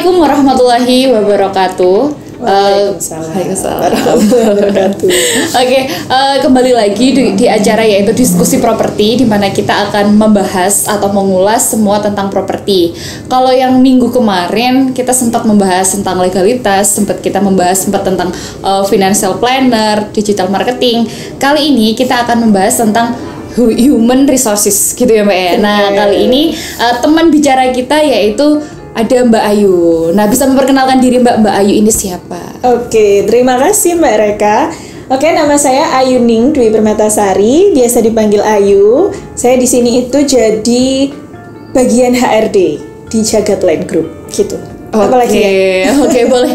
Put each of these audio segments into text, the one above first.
Assalamualaikum warahmatullahi wabarakatuh. Waalaikumsalam. Oke, kembali lagi di acara yaitu diskusi properti, di mana kita akan membahas atau mengulas semua tentang properti. Kalau yang minggu kemarin kita sempat membahas tentang legalitas, sempat tentang financial planner, digital marketing. Kali ini kita akan membahas tentang human resources, gitu ya Mbak ya. Nah, kali ini teman bicara kita yaitu ada Mbak Ayu. Nah, bisa memperkenalkan diri Mbak Ayu ini siapa? Oke, terima kasih Mbak Reka. Oke, nama saya Ayu Ning Dwi Permatasari, biasa dipanggil Ayu. Saya di sini itu jadi bagian HRD di Jagat Land Group, gitu. Oke, boleh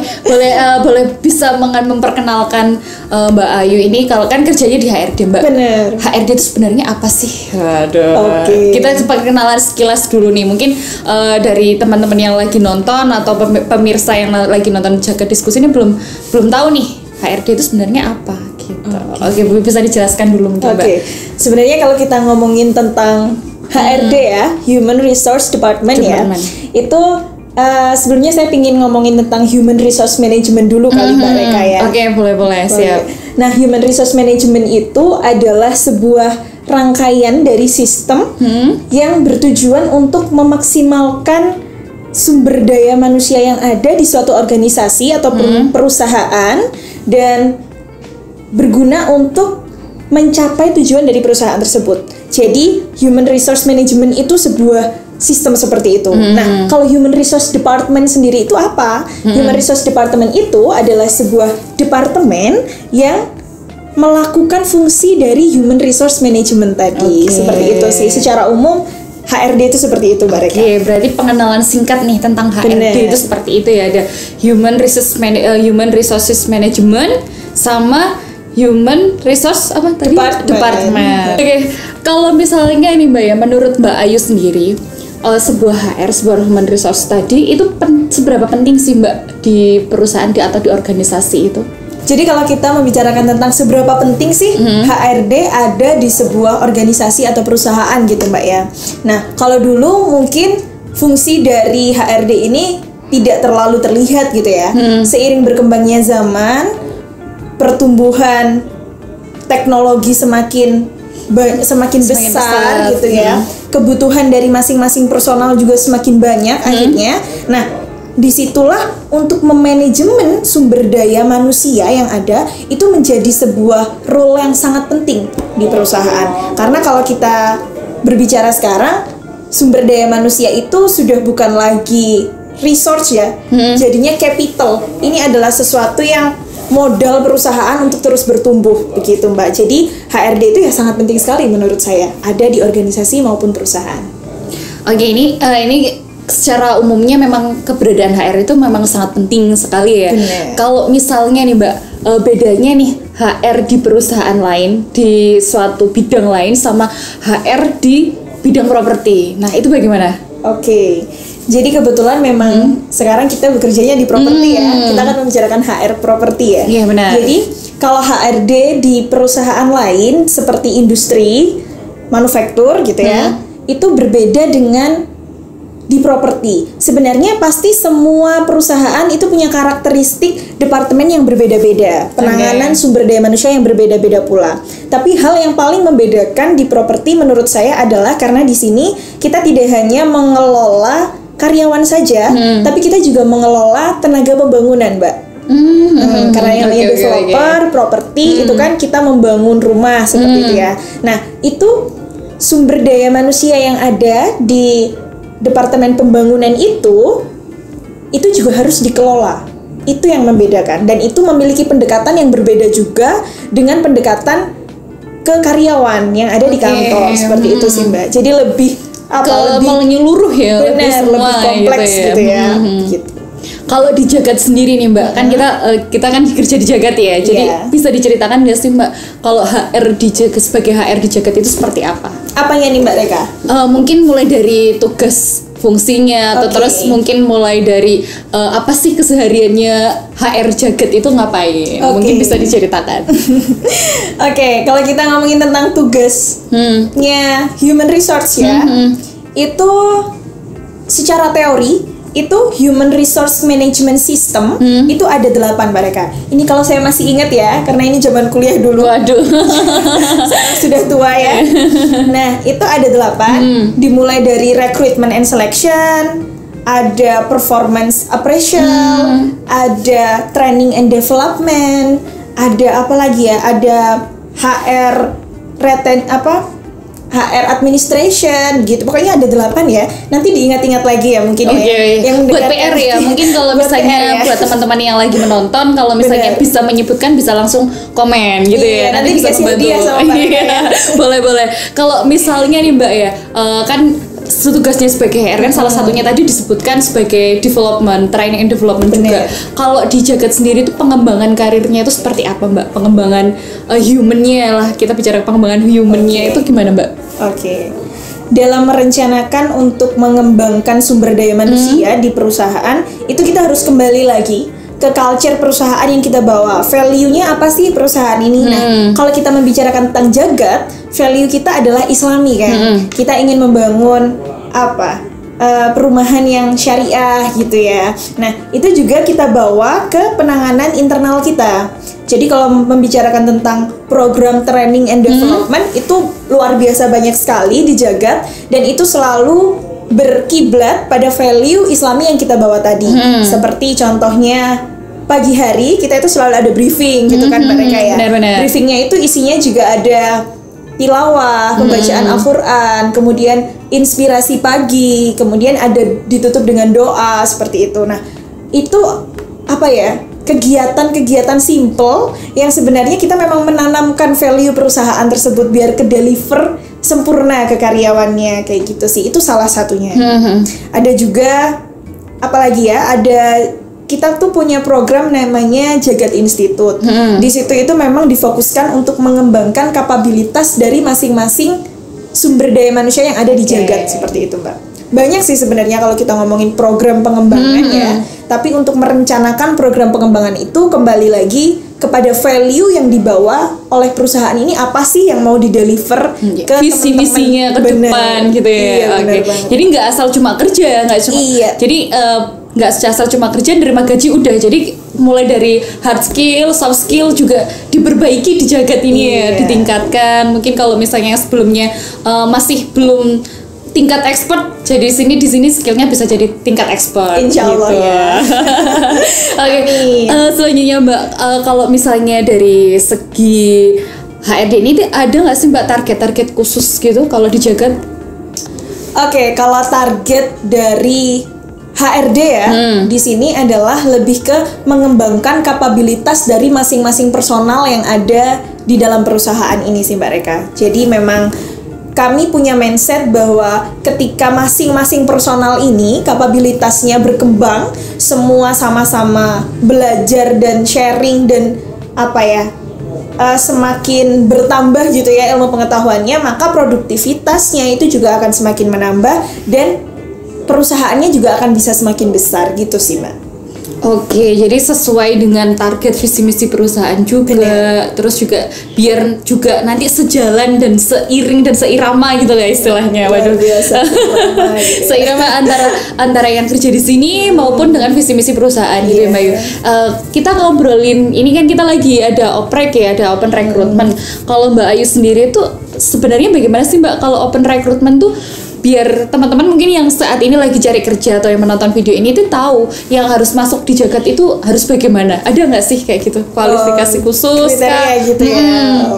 bisa memperkenalkan Mbak Ayu ini, kalau kan kerjanya di HRD Mbak. Bener. HRD itu sebenarnya apa sih? Aduh. Oke. Kita coba kenalan sekilas dulu nih. Mungkin dari teman-teman yang lagi nonton atau pemirsa yang lagi nonton Jagat Diskusi ini belum tahu nih HRD itu sebenarnya apa gitu. Oke, bisa dijelaskan dulu mungkin Mbak. Oke. Sebenarnya kalau kita ngomongin tentang HRD ya, Human Resource Department. Ya, itu sebelumnya saya ingin ngomongin tentang Human Resource Management dulu kali Mbak Reka ya. Oke, boleh, siap. Nah, Human Resource Management itu adalah sebuah rangkaian dari sistem yang bertujuan untuk memaksimalkan sumber daya manusia yang ada di suatu organisasi atau perusahaan dan berguna untuk mencapai tujuan dari perusahaan tersebut. Jadi, Human Resource Management itu sebuah sistem seperti itu. Nah, kalau Human Resource Department sendiri itu apa? Human Resource Department itu adalah sebuah departemen yang melakukan fungsi dari Human Resource Management tadi. Seperti itu sih. Secara umum HRD itu seperti itu, Mbak Reka. Oke, berarti pengenalan singkat nih tentang HRD itu seperti itu ya. Ada Human Resources Management sama Human Resource apa tadi? Department. Oke, kalau misalnya ini Mbak ya, menurut Mbak Ayu sendiri, sebuah HR, sebuah human resource tadi itu seberapa penting sih Mbak di perusahaan atau di organisasi itu? Jadi kalau kita membicarakan tentang seberapa penting sih HRD ada di sebuah organisasi atau perusahaan gitu Mbak ya. Nah, kalau dulu mungkin fungsi dari HRD ini tidak terlalu terlihat gitu ya. Seiring berkembangnya zaman, pertumbuhan teknologi semakin besar gitu ya. Kebutuhan dari masing-masing personal juga semakin banyak akhirnya. Nah, disitulah untuk memanajemen sumber daya manusia yang ada itu menjadi sebuah role yang sangat penting di perusahaan. Karena kalau kita berbicara sekarang, sumber daya manusia itu sudah bukan lagi resource ya, jadinya capital. Ini adalah sesuatu yang modal perusahaan untuk terus bertumbuh begitu Mbak. Jadi HRD itu ya sangat penting sekali menurut saya ada di organisasi maupun perusahaan. Oke, ini secara umumnya memang keberadaan HR itu memang sangat penting sekali ya. Kalau misalnya nih Mbak, bedanya nih HR di perusahaan lain di suatu bidang lain sama HR di bidang properti. Nah, itu bagaimana? Oke. Jadi kebetulan memang sekarang kita bekerjanya di properti ya. Kita akan membicarakan HR properti ya. Iya, benar. Jadi kalau HRD di perusahaan lain seperti industri, manufaktur gitu ya, itu berbeda dengan di properti. Sebenarnya pasti semua perusahaan itu punya karakteristik departemen yang berbeda-beda, penanganan sumber daya manusia yang berbeda-beda pula. Tapi hal yang paling membedakan di properti menurut saya adalah karena di sini kita tidak hanya mengelola karyawan saja, tapi kita juga mengelola tenaga pembangunan, Mbak. Karena yang namanya developer, properti itu kan kita membangun rumah seperti itu ya. Nah, itu sumber daya manusia yang ada di Departemen Pembangunan itu juga harus dikelola. Itu yang membedakan, dan itu memiliki pendekatan yang berbeda juga dengan pendekatan ke karyawan yang ada di kantor. Seperti itu sih Mbak. Jadi lebih menyeluruh ya, benar, lebih kompleks gitu ya. Gitu. Kalau di Jagat sendiri nih Mbak, kan kita kan kerja di Jagat ya. Jadi bisa diceritakan nggak sih Mbak, kalau HR di Jagat, sebagai HR di Jagat itu seperti apa? Apanya nih Mbak Reka? Mungkin mulai dari tugas fungsinya atau terus mungkin mulai dari apa sih kesehariannya HR Jagat itu ngapain? Mungkin bisa diceritakan. Kalau kita ngomongin tentang tugasnya human resource ya, itu secara teori itu Human Resource Management System itu ada 8 mereka. Ini kalau saya masih ingat ya, karena ini zaman kuliah dulu. Waduh. Saya sudah tua ya. Nah, itu ada 8. Dimulai dari recruitment and selection, ada performance appraisal, ada training and development, ada apa lagi ya? Ada HR HR administration gitu. Pokoknya ada 8 ya. Nanti diingat-ingat lagi ya mungkin ya. Yang buat PR ya. Mungkin kalau misalnya buat teman-teman yang lagi menonton, kalau misalnya bisa menyebutkan bisa langsung komen gitu ya. Nanti bisa dikasih hadiah sama Mbak ya. Boleh. Kalau misalnya nih Mbak ya, kan tugasnya sebagai HR kan salah satunya tadi disebutkan sebagai development, training and development juga. Kalau di Jagat sendiri itu pengembangan karirnya itu seperti apa Mbak? Pengembangan humannya lah, kita bicara pengembangan humannya itu gimana Mbak? Dalam merencanakan untuk mengembangkan sumber daya manusia di perusahaan, itu kita harus kembali lagi ke culture perusahaan yang kita bawa. Value-nya apa sih perusahaan ini? Nah, kalau kita membicarakan tentang Jagat, value kita adalah Islami kan. Kita ingin membangun perumahan yang syariah gitu ya. Nah, itu juga kita bawa ke penanganan internal kita. Jadi kalau membicarakan tentang program training and development itu luar biasa banyak sekali di Jagat, dan itu selalu berkiblat pada value Islami yang kita bawa tadi. Seperti contohnya pagi hari kita itu selalu ada briefing gitu kan mereka ya. Benar-benar. Briefingnya itu isinya juga ada tilawah, pembacaan Al-Quran, kemudian inspirasi pagi, kemudian ada ditutup dengan doa seperti itu. Nah, itu kegiatan-kegiatan simple yang sebenarnya kita memang menanamkan value perusahaan tersebut biar ke deliver sempurna ke karyawannya kayak gitu sih. Itu salah satunya. Ada juga apalagi ya, kita tuh punya program namanya Jagat Institute. Di situ itu memang difokuskan untuk mengembangkan kapabilitas dari masing-masing sumber daya manusia yang ada di Jagat seperti itu, Mbak. Banyak sih sebenarnya kalau kita ngomongin program pengembangan ya. Tapi untuk merencanakan program pengembangan itu kembali lagi kepada value yang dibawa oleh perusahaan ini, apa sih yang mau dideliver ke visi-misinya ke depan gitu ya. Iya, jadi nggak asal cuma kerja, jadi nggak asal cuma kerja nerima gaji udah. Jadi mulai dari hard skill, soft skill juga diperbaiki di Jagat ini ya, ditingkatkan. Mungkin kalau misalnya sebelumnya masih belum tingkat expert, jadi di sini skillnya bisa jadi tingkat expert. Insya Allah gitu. ya. Oke. Selanjutnya Mbak, kalau misalnya dari segi HRD ini ada nggak sih Mbak target-target khusus gitu kalau di Jagat? Oke, kalau target dari HRD ya di sini adalah lebih ke mengembangkan kapabilitas dari masing-masing personal yang ada di dalam perusahaan ini sih Mbak Reka. Jadi memang kami punya mindset bahwa ketika masing-masing personal ini kapabilitasnya berkembang, semua sama-sama belajar dan sharing dan semakin bertambah gitu ya ilmu pengetahuannya, maka produktivitasnya itu juga akan semakin menambah dan perusahaannya juga akan bisa semakin besar gitu sih Mbak. Oke, jadi sesuai dengan target visi misi perusahaan juga. Terus juga biar juga nanti sejalan dan seiring dan seirama gitu lah istilahnya. Waduh, biasa. Seirama antara yang kerja di sini maupun dengan visi misi perusahaan gitu ya Mbak Yu. Kita ngobrolin ini kan kita lagi ada oprek ya, ada open recruitment. Kalau Mbak Ayu sendiri tuh sebenarnya bagaimana sih Mbak kalau open recruitment tuh, biar teman-teman mungkin yang saat ini lagi cari kerja atau yang menonton video ini tuh tahu yang harus masuk di Jagat itu harus bagaimana? Ada nggak sih kayak gitu kualifikasi khusus? Kriteria gitu ya.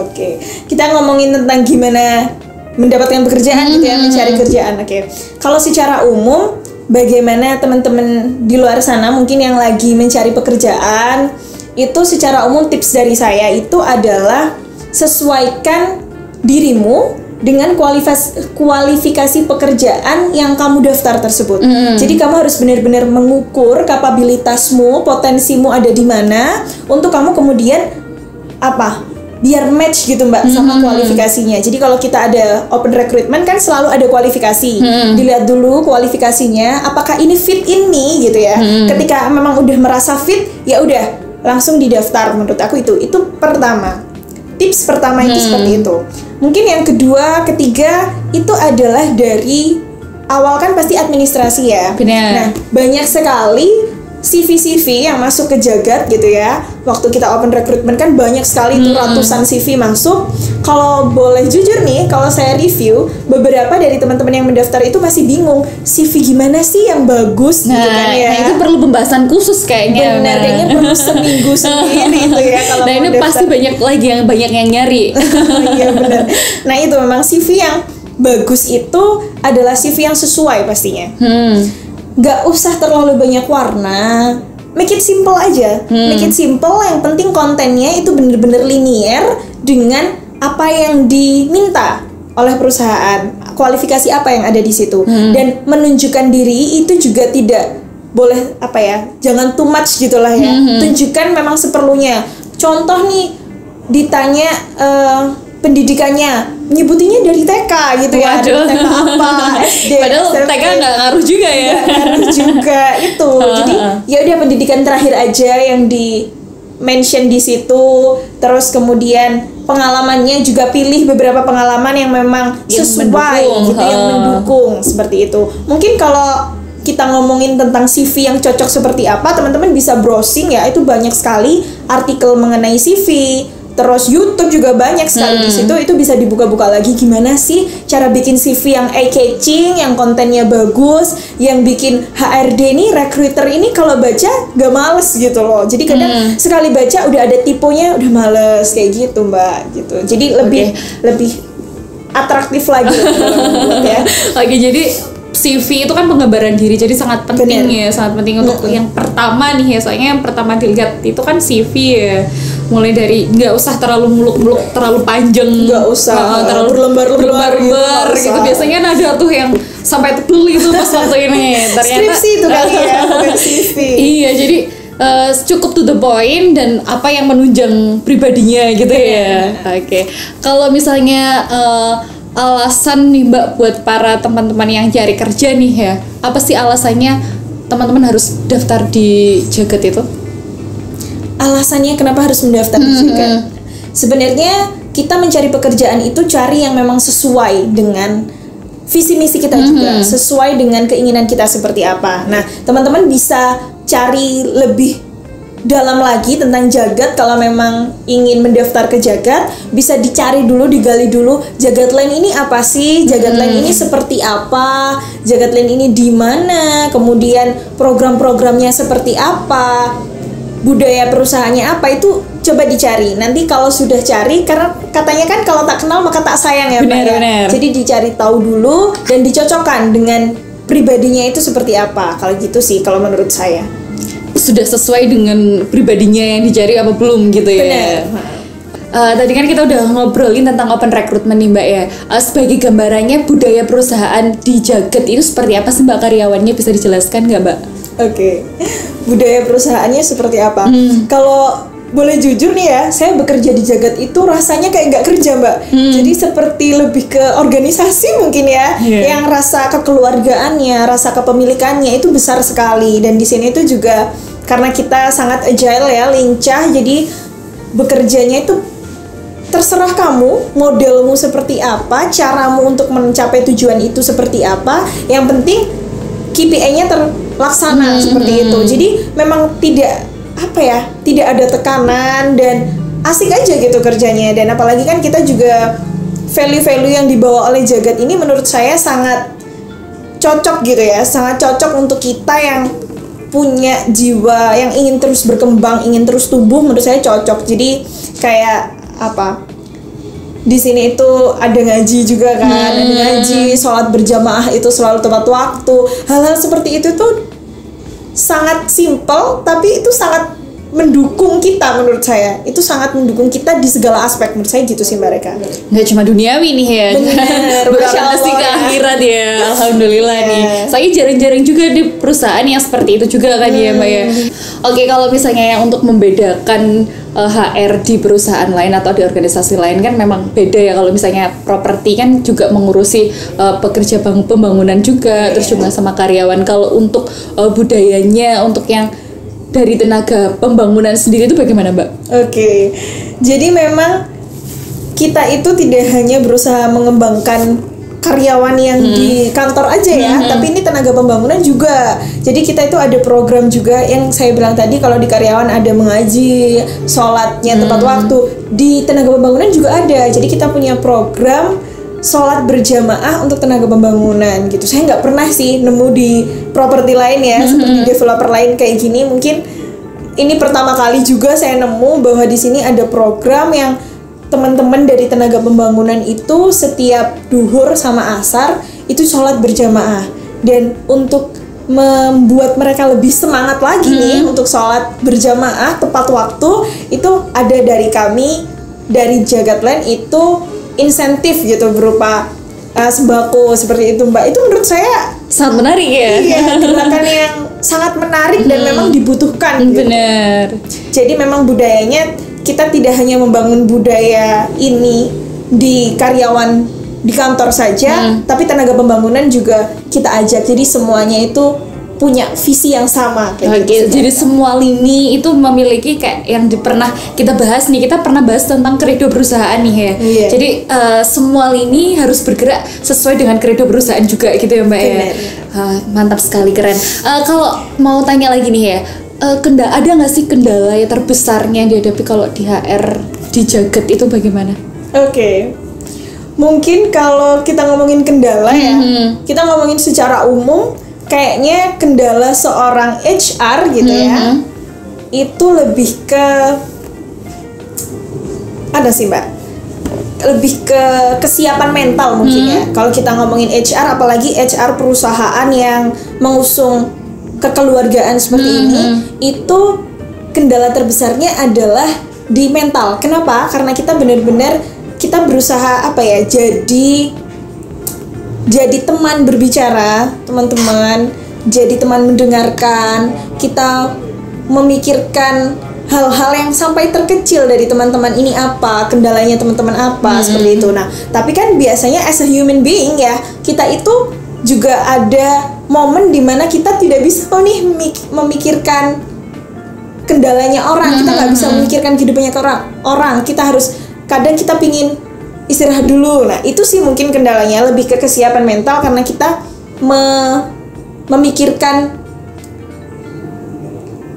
Oke. Kita ngomongin tentang gimana mendapatkan pekerjaan gitu ya, mencari kerjaan. Oke. Kalau secara umum, bagaimana teman-teman di luar sana mungkin yang lagi mencari pekerjaan, itu secara umum tips dari saya itu adalah sesuaikan dirimu dengan kualifikasi pekerjaan yang kamu daftar tersebut. Jadi kamu harus benar-benar mengukur kapabilitasmu, potensimu ada di mana untuk kamu kemudian biar match gitu Mbak sama kualifikasinya. Jadi kalau kita ada open recruitment kan selalu ada kualifikasi. Dilihat dulu kualifikasinya apakah ini fit in me gitu ya. Ketika memang udah merasa fit, ya udah langsung didaftar. Menurut aku itu pertama. Tips pertama itu seperti itu. Mungkin yang kedua, ketiga itu adalah dari awal kan pasti administrasi ya. Benar. Nah, banyak sekali CV-CV yang masuk ke Jagat gitu ya. Waktu kita open recruitment kan banyak sekali tuh ratusan CV masuk. Kalau boleh jujur nih, kalau saya review, beberapa dari teman-teman yang mendaftar itu masih bingung, CV gimana sih yang bagus gitu kan ya. Nah, itu perlu pembahasan khusus kayaknya. Benar, kayaknya perlu seminggu sendiri itu ya kalau nah, mau ini daftar. pasti banyak yang nyari. Iya benar. Nah, itu memang CV yang bagus itu adalah CV yang sesuai pastinya. Gak usah terlalu banyak warna, make it simple aja. Make it simple, yang penting kontennya itu bener-bener linear dengan apa yang diminta oleh perusahaan, kualifikasi apa yang ada di situ, dan menunjukkan diri itu juga tidak boleh apa ya, jangan too much gitulah ya. Tunjukkan memang seperlunya. Contoh nih, ditanya pendidikannya, nyebutinnya dari TK gitu ya. Dari TK apa, SD, padahal SMP. TK nggak ngaruh juga ya. Nggak ngaruh juga itu. Jadi ya udah pendidikan terakhir aja yang di mention di situ. Terus kemudian pengalamannya juga pilih beberapa pengalaman yang memang Yang sesuai mendukung. gitu, yang mendukung seperti itu. Mungkin kalau kita ngomongin tentang CV yang cocok seperti apa, teman-teman bisa browsing ya, itu banyak sekali artikel mengenai CV. Terus YouTube juga banyak sekali di situ, itu bisa dibuka-buka lagi gimana sih cara bikin CV yang eye-catching, yang kontennya bagus, yang bikin HRD nih, recruiter ini kalau baca gak males gitu loh. Jadi kadang sekali baca udah ada tipenya udah males kayak gitu Mbak gitu. Jadi lebih atraktif lagi ya. Oke, jadi CV itu kan penggambaran diri, jadi sangat penting. Bener. Ya, sangat penting untuk yang pertama nih ya, soalnya yang pertama dilihat itu kan CV ya. Mulai dari nggak usah terlalu muluk-muluk, terlalu panjang, Nggak usah terlalu berlembar-lembar gitu, nggak gitu. usah. Biasanya kan ada tuh yang sampai tebel itu pas waktu ini. Ternyata Skripsi itu kali ya, bukan CV. Iya, jadi cukup to the point dan apa yang menunjang pribadinya gitu ya. Oke. Kalau misalnya alasan nih Mbak buat para teman-teman yang cari kerja nih ya, apa sih alasannya teman-teman harus daftar di Jagat itu? Alasannya kenapa harus mendaftar di Jagat? Sebenarnya kita mencari pekerjaan itu cari yang memang sesuai dengan visi misi kita juga, sesuai dengan keinginan kita seperti apa. Nah, teman-teman bisa cari lebih dalam lagi tentang Jagat. Kalau memang ingin mendaftar ke Jagat, bisa dicari dulu, digali dulu, Jagatland ini apa sih? Jagatland ini seperti apa? Jagatland ini di mana? Kemudian program-programnya seperti apa? Budaya perusahaannya apa, itu coba dicari. Nanti kalau sudah cari, karena katanya kan kalau tak kenal maka tak sayang ya Mbak ya. Benar. Jadi dicari tahu dulu dan dicocokkan dengan pribadinya itu seperti apa. Kalau gitu sih kalau menurut saya. Sudah sesuai dengan pribadinya yang dicari apa belum gitu ya. Benar. Tadi kan kita udah ngobrolin tentang open recruitment nih Mbak ya. Sebagai gambarannya budaya perusahaan di Jagat itu seperti apa sih Mbak, karyawannya bisa dijelaskan nggak Mbak? Oke. Budaya perusahaannya seperti apa? Kalau boleh jujur nih ya, saya bekerja di Jagat itu rasanya kayak nggak kerja Mbak. Jadi seperti lebih ke organisasi mungkin ya, yang rasa kekeluargaannya, rasa kepemilikannya itu besar sekali. Dan di sini itu juga karena kita sangat agile ya, lincah, jadi bekerjanya itu terserah kamu, modelmu seperti apa, caramu untuk mencapai tujuan itu seperti apa. Yang penting KPI-nya terlaksana seperti itu. Jadi memang tidak ada tekanan dan asik aja gitu kerjanya. Dan apalagi kan kita juga value-value yang dibawa oleh Jagat ini menurut saya sangat cocok gitu ya, sangat cocok untuk kita yang punya jiwa yang ingin terus berkembang, ingin terus tumbuh. Menurut saya cocok. Jadi kayak di sini itu ada ngaji juga kan, ada ngaji, sholat berjamaah itu selalu tepat waktu. Hal-hal seperti itu tuh sangat simple, tapi itu sangat mendukung kita menurut saya. Itu sangat mendukung kita di segala aspek menurut saya gitu sih Mbak Reka. Nggak cuma duniawi nih ya, Bener, berorientasi ke akhirat ya. Alhamdulillah nih. Saya jarang-jarang juga di perusahaan yang seperti itu juga kan ya Mbak ya. Oke, kalau misalnya yang untuk membedakan HR di perusahaan lain atau di organisasi lain kan memang beda ya. Kalau misalnya properti kan juga mengurusi pekerja pembangunan juga, terus juga sama karyawan. Kalau untuk budayanya, untuk yang dari tenaga pembangunan sendiri itu bagaimana Mbak? Oke, jadi memang kita itu tidak hanya berusaha mengembangkan karyawan yang di kantor aja ya, tapi ini tenaga pembangunan juga. Jadi kita itu ada program juga yang saya bilang tadi, kalau di karyawan ada mengaji, sholatnya tepat waktu. Di tenaga pembangunan juga ada. Jadi kita punya program sholat berjamaah untuk tenaga pembangunan gitu. Saya nggak pernah sih nemu di properti lain ya, seperti developer lain kayak gini. Mungkin ini pertama kali juga saya nemu bahwa di sini ada program yang teman-teman dari tenaga pembangunan itu setiap duhur sama asar itu sholat berjamaah, dan untuk membuat mereka lebih semangat lagi nih untuk sholat berjamaah tepat waktu, itu ada dari kami dari Jagatland itu insentif gitu berupa sembako seperti itu Mbak. Itu menurut saya sangat menarik ya. Iya, gerakan yang sangat menarik dan memang dibutuhkan gitu. Bener. Jadi memang budayanya, kita tidak hanya membangun budaya ini di karyawan di kantor saja, tapi tenaga pembangunan juga kita ajak. Jadi semuanya itu punya visi yang sama. Oke, jadi semua lini itu memiliki kayak yang pernah kita bahas nih. Kita pernah bahas tentang kredo perusahaan nih ya. Iya. Jadi semua lini harus bergerak sesuai dengan kredo perusahaan juga gitu ya Mbak ya. Mantap sekali, keren. Kalau mau tanya lagi nih ya, ada nggak sih kendala yang terbesarnya yang dihadapi kalau di HR di Jagat itu bagaimana? Oke. Mungkin kalau kita ngomongin kendala ya, kita ngomongin secara umum, kayaknya kendala seorang HR gitu ya, itu lebih ke ada sih Mbak, lebih ke kesiapan mental mungkin ya. Kalau kita ngomongin HR, apalagi HR perusahaan yang mengusung kekeluargaan seperti ini, itu kendala terbesarnya adalah di mental. Kenapa? Karena kita benar-benar kita berusaha apa ya, jadi teman berbicara, teman-teman, jadi teman mendengarkan, kita memikirkan hal-hal yang sampai terkecil dari teman-teman ini apa, kendalanya teman-teman apa, seperti itu. Nah, tapi kan biasanya as a human being ya, kita itu juga ada momen dimana kita tidak bisa memikirkan kendalanya orang, kita nggak bisa memikirkan kehidupannya orang, kita harus, kadang kita pingin istirahat dulu. Nah itu sih mungkin kendalanya, lebih ke kesiapan mental, karena kita memikirkan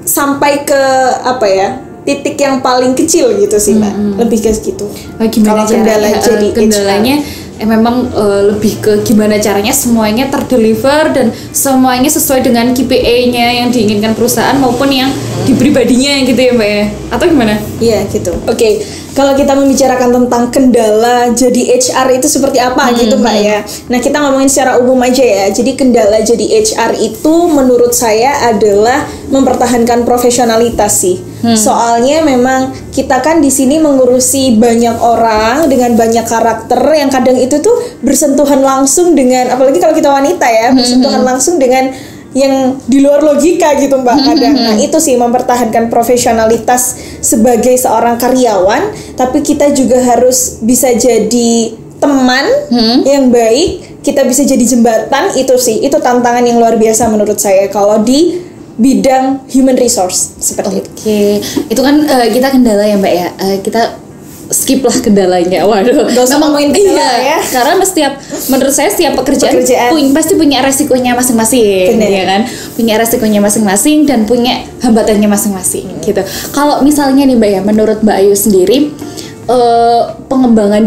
sampai ke apa ya, titik yang paling kecil gitu sih Mbak, lebih ke gitu. Gimana kalau kendala jadi kendalanya memang lebih ke gimana caranya semuanya terdeliver dan semuanya sesuai dengan KPI-nya yang diinginkan perusahaan maupun yang di pribadinya gitu ya Mbak ya, atau gimana? Iya gitu. Oke. Kalau kita membicarakan tentang kendala jadi HR itu seperti apa gitu Mbak ya. Nah kita ngomongin secara umum aja ya. Jadi kendala jadi HR itu menurut saya adalah mempertahankan profesionalitas sih. Soalnya memang kita kan di sini mengurusi banyak orang dengan banyak karakter yang kadang itu tuh bersentuhan langsung dengan, apalagi kalau kita wanita ya, bersentuhan langsung dengan yang di luar logika gitu Mbak kadang. Nah itu sih mempertahankan profesionalitas sebagai seorang karyawan, tapi kita juga harus bisa jadi teman yang baik, kita bisa jadi jembatan. Itu sih, itu tantangan yang luar biasa menurut saya kalau di bidang human resource seperti itu. Oke, itu kan kita kendala ya Mbak ya, kita skip lah kendalanya. Waduh, gak usah ngomongin kendala ya. Karena menurut saya setiap pekerjaan pasti punya resikonya masing-masing, ya kan? Punya resikonya masing-masing dan punya hambatannya masing-masing gitu. Kalau misalnya nih Mbak ya, menurut Mbak Ayu sendiri, pengembangan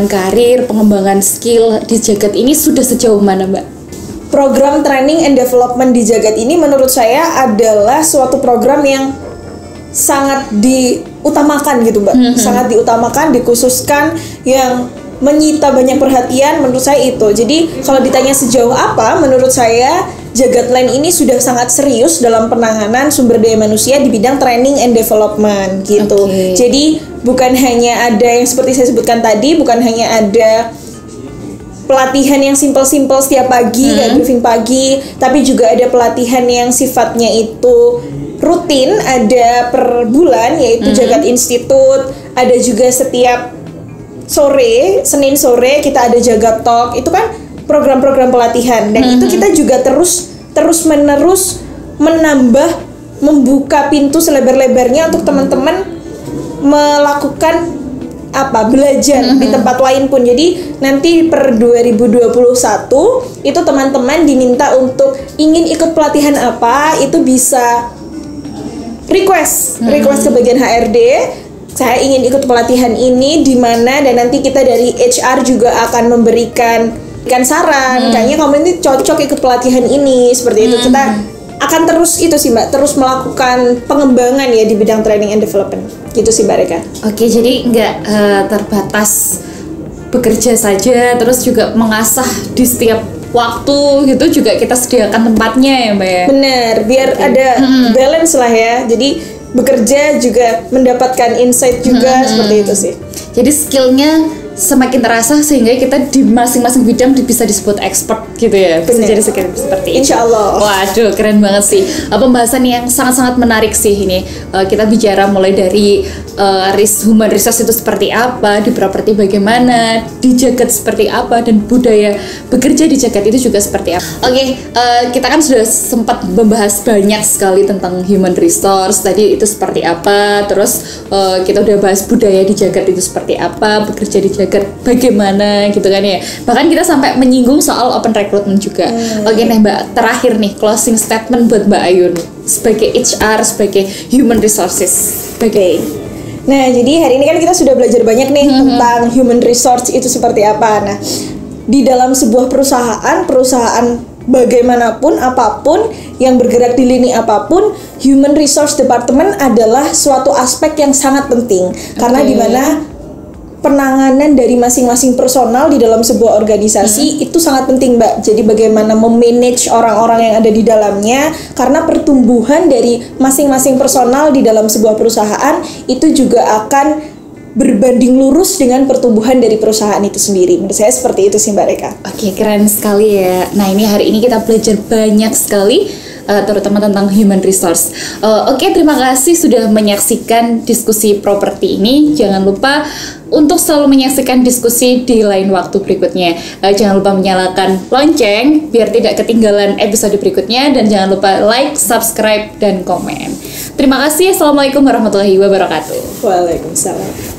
karir, pengembangan skill di Jagat ini sudah sejauh mana Mbak? Program training and development di Jagat ini menurut saya adalah suatu program yang sangat diutamakan gitu Mbak, sangat diutamakan, dikhususkan, yang menyita banyak perhatian menurut saya itu. Jadi kalau ditanya sejauh apa, menurut saya Jagatland ini sudah sangat serius dalam penanganan sumber daya manusia di bidang training and development gitu. Jadi bukan hanya ada yang seperti saya sebutkan tadi, bukan hanya ada pelatihan yang simpel-simpel setiap pagi, kayak briefing pagi, tapi juga ada pelatihan yang sifatnya itu rutin, ada per bulan, yaitu Jagat Institute. Ada juga setiap sore, Senin sore kita ada Jagat Talk. Itu kan program-program pelatihan, dan itu kita juga terus-menerus menambah, membuka pintu selebar-lebarnya untuk teman-teman melakukan belajar di tempat lain pun. Jadi nanti per 2021 itu teman-teman diminta untuk ingin ikut pelatihan apa, itu bisa request ke bagian HRD, saya ingin ikut pelatihan ini di mana, dan nanti kita dari HR juga akan memberikan saran, kayaknya kamu ini cocok ikut pelatihan ini, seperti itu. Kita akan terus itu sih Mbak, terus melakukan pengembangan ya di bidang training and development, gitu sih Mbak Reka. Oke, jadi nggak terbatas bekerja saja, terus juga mengasah di setiap waktu gitu juga kita sediakan tempatnya ya Mbak ya? Bener, biar ada balance lah ya, jadi bekerja juga mendapatkan insight juga, seperti itu sih. Jadi skillnya semakin terasa sehingga kita di masing-masing bidang bisa disebut expert gitu ya. Bisa jadi skill seperti itu. Insya Allah. Waduh, keren banget sih. Pembahasan yang sangat-sangat menarik sih ini. Kita bicara mulai dari human resource itu seperti apa, di properti bagaimana, di Jagat seperti apa, dan budaya bekerja di Jagat itu juga seperti apa. Oke, kita kan sudah sempat membahas banyak sekali tentang human resource tadi itu seperti apa. Terus kita udah bahas budaya di Jagat itu seperti apa, bekerja di Jagat bagaimana gitu kan ya. Bahkan kita sampai menyinggung soal open recruitment juga. Oke nih Mbak, terakhir nih closing statement buat Mbak Ayu nih, sebagai HR, sebagai human resources. Oke. Nah, jadi hari ini kan kita sudah belajar banyak nih tentang human resource itu seperti apa. Nah, di dalam sebuah perusahaan bagaimanapun, apapun yang bergerak di lini apapun, human resource department adalah suatu aspek yang sangat penting. Karena di mana penanganan dari masing-masing personal di dalam sebuah organisasi itu sangat penting Mbak. Jadi bagaimana memanage orang-orang yang ada di dalamnya, karena pertumbuhan dari masing-masing personal di dalam sebuah perusahaan itu juga akan berbanding lurus dengan pertumbuhan dari perusahaan itu sendiri. Menurut saya seperti itu sih Mbak Reka. Oke, keren sekali ya. Nah, ini hari ini kita belajar banyak sekali terutama tentang human resource. Oke, terima kasih sudah menyaksikan diskusi properti ini. Jangan lupa untuk selalu menyaksikan diskusi di lain waktu berikutnya. Jangan lupa menyalakan lonceng biar tidak ketinggalan episode berikutnya, dan jangan lupa like, subscribe, dan komen. Terima kasih. Assalamualaikum warahmatullahi wabarakatuh. Waalaikumsalam.